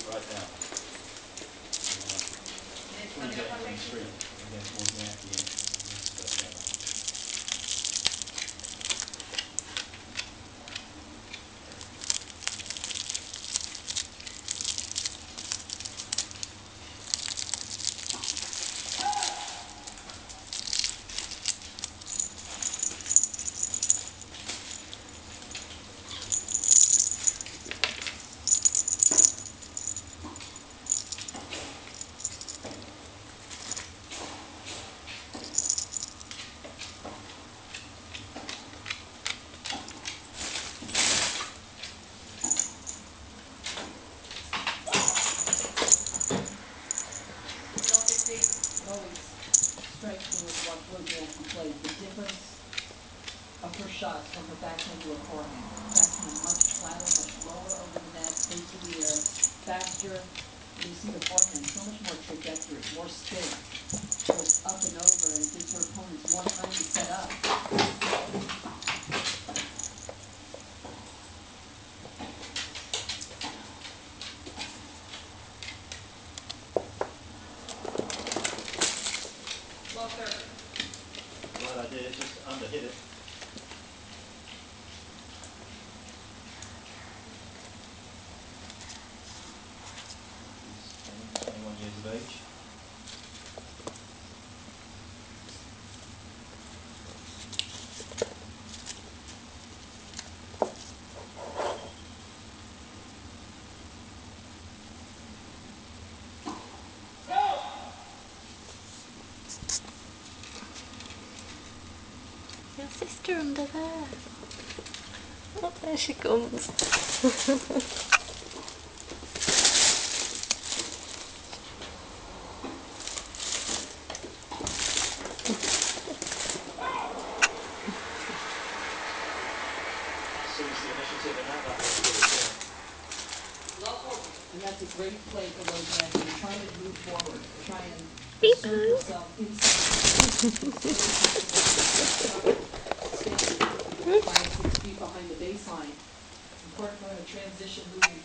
right now. Before you get into the street, again towards the end. Strikes me with what Wozniacki played, the difference of her shots from her backhand to her forehand. Backhand much flatter, much lower over the net, face to the air, faster. And you see the forehand, so much more trajectory, more spin. Goes up and over and gives her opponents more time to set up. Right idea, just under hit it. He's 21 years of age. Your sister under there. Oh, there she comes. Sees the initiative in that was good, And that's a great play for Wozniacki. He's trying to move forward, try and Beep. assert himself inside. Staying 5 or 6 feet behind the baseline. Important for him to transition, moving